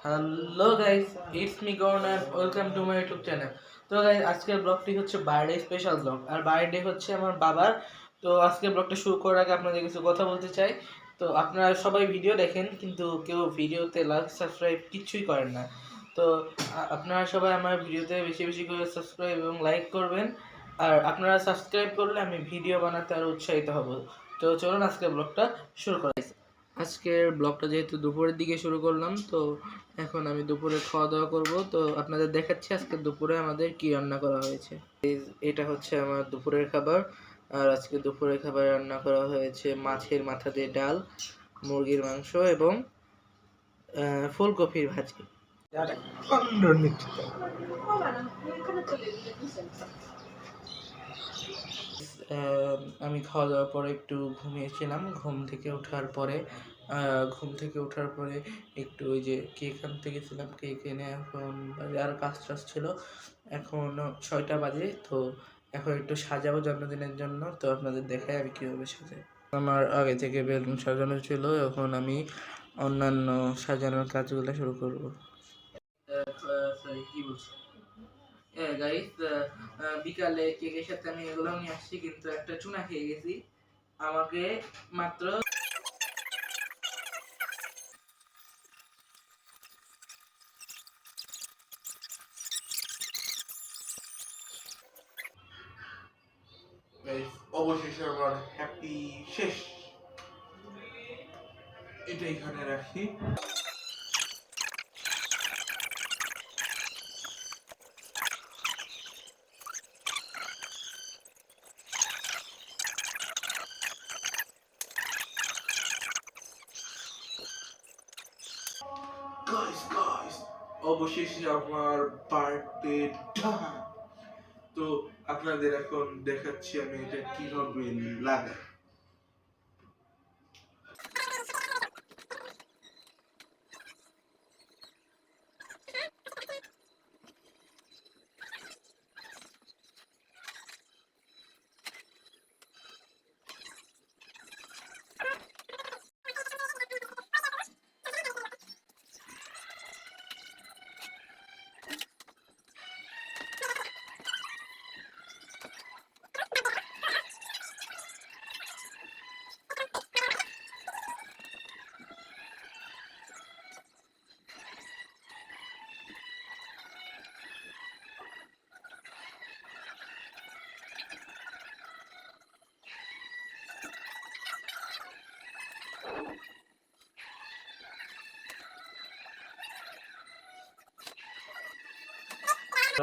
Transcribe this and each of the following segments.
Hello guys, it's me গর্ন and welcome to my YouTube channel. তো guys, আজকের ব্লগটি হচ্ছে বার্থডে স্পেশাল ব্লগ, আর বার্থডে হচ্ছে আমার বাবার। তো আজকে ব্লগটা শুরু করার আগে আপনাদের কিছু কথা বলতে চাই। তো আপনারা সবাই ভিডিও দেখেন, কিন্তু কেউ ভিডিওতে লাইক সাবস্ক্রাইব কিচ্ছুই করেন না। তো আপনারা সবাই আমার ভিডিওতে বেশি বেশি করে সাবস্ক্রাইব এবং লাইক করবেন। আর আপনারা সাবস্ক্রাইব করলে আমি ভিডিও বানাতে আরও উৎসাহিত হব। তো চলুন আজকের ব্লগটা শুরু করা। আজকের ব্লগটা যেহেতু দুপুরের দিকে শুরু করলাম, তো এখন আমি দুপুরে খাওয়া দাওয়া করব। তো আপনাদের দেখাচ্ছি আজকে দুপুরে আমাদের কি রান্না করা হয়েছে। এটা হচ্ছে আমার দুপুরের খাবার। আর আজকে দুপুরের খাবার রান্না করা হয়েছে মাছের মাথা দিয়ে ডাল, মুরগির মাংস এবং ফুলকপির ভাজি। আমি খাওয়া দাওয়ার পরে একটু ঘুমিয়েছিলাম। ঘুম থেকে ওঠার পরে একটু ওই যে কেক আনতে গেছিলাম, কেক এনে এখন আর কাজ টাজ ছিল। এখন 6টা বাজে। তো এখন একটু সাজাবো জন্মদিনের জন্য। তো আপনাদের দেখাই আমি কীভাবে সাজাই। আমার আগে থেকে বেলুন সাজানো ছিল, এখন আমি অন্যান্য সাজানোর কাজগুলো শুরু করবো। কি বলছি গাইস, বিকালে কেকের সাথে আমি এগুলো নিয়ে আসছি, কিন্তু একটা চুনা খেয়ে গেছি। আমাকে মাত্র অবশেষে আমার হ্যাপি শেষ। এটা এখানে রাখি। অবশেষে আমার বার্থডে ডান। তো আপনাদের এখন দেখাচ্ছি আমি এটা কিভাবে লাগাই।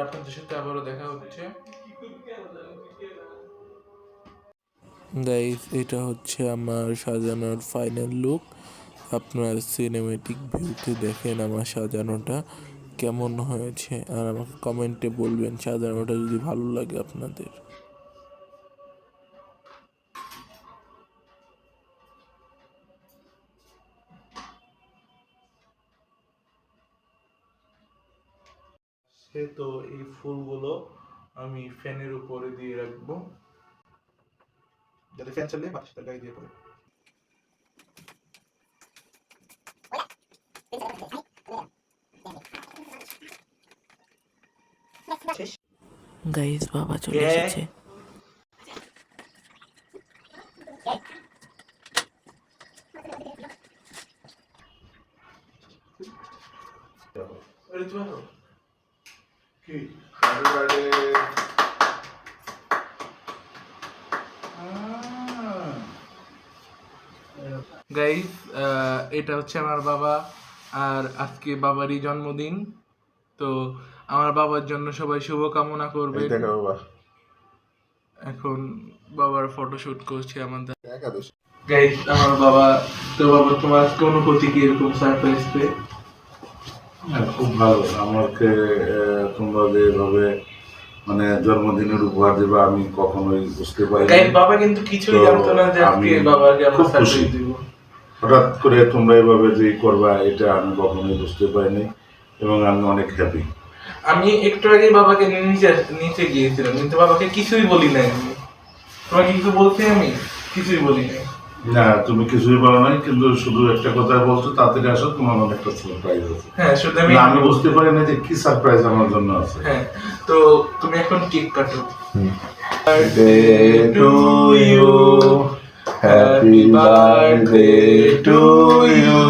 আপনাদের সাথে আবারও দেখা হচ্ছে। গাইস, এটা হচ্ছে আমার সাজানোর ফাইনাল লুক। আপনার সিনেমেটিক ভিউতে দেখেন আমার সাজানোটা কেমন হয়েছে, আর আমাকে কমেন্টে বলবেন সাজানোটা যদি ভালো লাগে আপনাদের। তো এই ফুলগুলো আমি ফ্যানের উপরে দিয়ে রাখবো, যাতে ফ্যান চললে বাতাসটা গায়ে দিয়ে পড়ে। গাইস, বাবা চলে এসেছে। কি বার্থডে গাইস, এটা হচ্ছে আমার বাবা, আর আজকে বাবারই জন্মদিন। তো আমার বাবার জন্য সবাই শুভকামনা করবে। এখন বাবার ফটোশুট করছি আমাদের। গাইস, আমার বাবা। তো বাবা, তোমার আজকে অনুভূতি কি এরকম সারপ্রাইজ পেয়ে? খুব ভালো। আমাকে তোমরা যেভাবে মানে জন্মদিনের উপহার দেবে আমি কখনোই বুঝতে পারি। বাবা কিন্তু কিছুই জানতো না যে আজকে বাবাকে আমরা সারপ্রাইজ দেব। হঠাৎ করে তোমরা এভাবে যে করবা এটা আমি কখনোই বুঝতে পারিনি, এবং আমি অনেক হ্যাপি। আমি একটু আগে বাবাকে নিচে গিয়েছিলাম, কিন্তু বাবাকে কিছুই বলি নাই। আমি তোমাকে কিছু বলছি? আমি কিছুই বলি নাই। না তুমি কিছুই বলো নাই, কিন্তু শুধু একটা কথা বলছো, তাড়াতাড়ি আসো, তোমার মনে একটা সারপ্রাইজ আছে। হ্যাঁ শুধু আমি না, আমি বুঝতে পারি না যে কি সারপ্রাইজ আমার জন্য আছে। হ্যাঁ তো তুমি এখন কেক কাটো। birthday to you, happy birthday to you,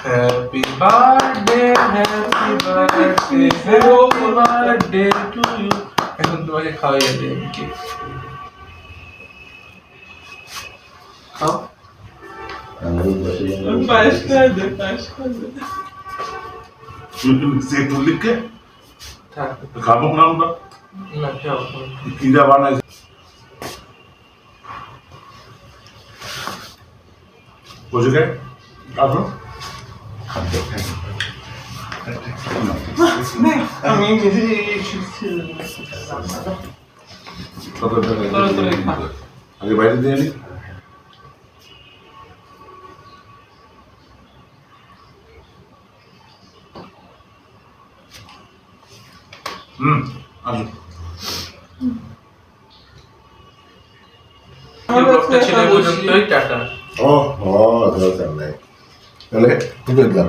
happy birthday happy birthday happy birthday to you. এখন তোমাকে খাওয়াইয়া দিই আমি কেক। খাও। পায়েস খাওয়া দে, পায়েস খাওয়া দে। একটু লিখে থাক, খাবো না আমরা, না খাও। কি যা বানাইছে বুঝলে। আসো আমি কত টাকা আগে বাইরে দিয়ে নি। আসো। ব্লগটা ছিল এই পর্যন্তই, টাটা। দরকার নাই তাহলে কি করলাম